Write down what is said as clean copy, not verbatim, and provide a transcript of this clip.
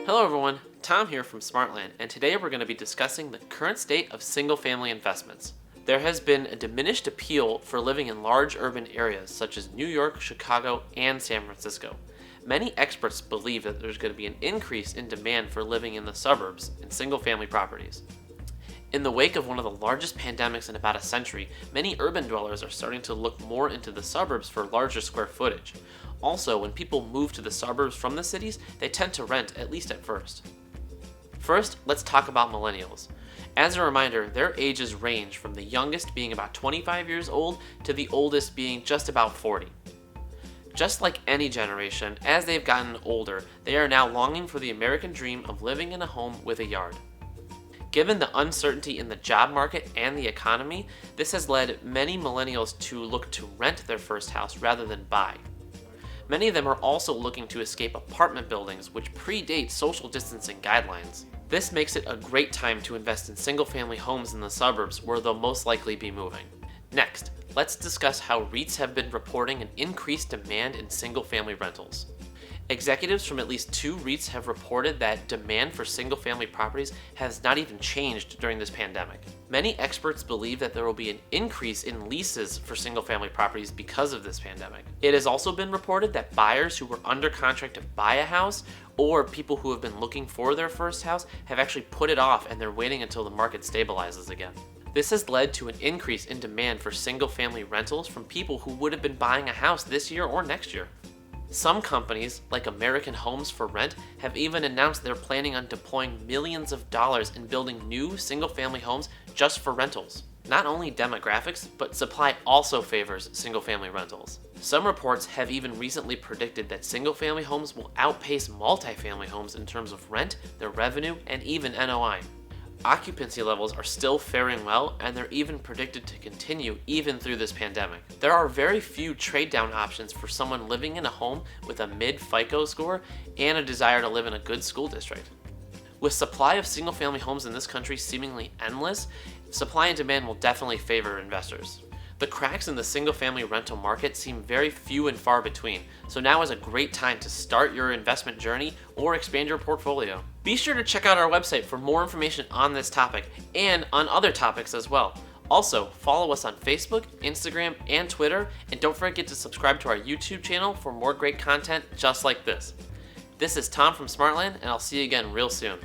Hello everyone, Tom here from Smartland, and today we're going to be discussing the current state of single-family investments. There has been a diminished appeal for living in large urban areas such as New York, Chicago, and San Francisco. Many experts believe that there's going to be an increase in demand for living in the suburbs in single-family properties. In the wake of one of the largest pandemics in about a century, many urban dwellers are starting to look more into the suburbs for larger square footage. Also, when people move to the suburbs from the cities, they tend to rent, at least at first. First, let's talk about millennials. As a reminder, their ages range from the youngest being about 25 years old to the oldest being just about 40. Just like any generation, as they've gotten older, they are now longing for the American dream of living in a home with a yard. Given the uncertainty in the job market and the economy, this has led many millennials to look to rent their first house rather than buy. Many of them are also looking to escape apartment buildings, which predate social distancing guidelines. This makes it a great time to invest in single-family homes in the suburbs where they'll most likely be moving. Next, let's discuss how REITs have been reporting an increased demand in single-family rentals. Executives from at least 2 REITs have reported that demand for single-family properties has not even changed during this pandemic. Many experts believe that there will be an increase in leases for single-family properties because of this pandemic. It has also been reported that buyers who were under contract to buy a house or people who have been looking for their first house have actually put it off and they're waiting until the market stabilizes again. This has led to an increase in demand for single-family rentals from people who would have been buying a house this year or next year. Some companies, like American Homes for Rent, have even announced they're planning on deploying millions of dollars in building new single-family homes just for rentals. Not only demographics, but supply also favors single-family rentals. Some reports have even recently predicted that single-family homes will outpace multifamily homes in terms of rent, their revenue, and even NOI. Occupancy levels are still faring well, and they're even predicted to continue even through this pandemic. There are very few trade-down options for someone living in a home with a mid-FICO score and a desire to live in a good school district. With supply of single-family homes in this country seemingly endless, supply and demand will definitely favor investors. The cracks in the single-family rental market seem very few and far between, so now is a great time to start your investment journey or expand your portfolio. Be sure to check out our website for more information on this topic and on other topics as well. Also, follow us on Facebook, Instagram, and Twitter, and don't forget to subscribe to our YouTube channel for more great content just like this. This is Tom from Smartland, and I'll see you again real soon.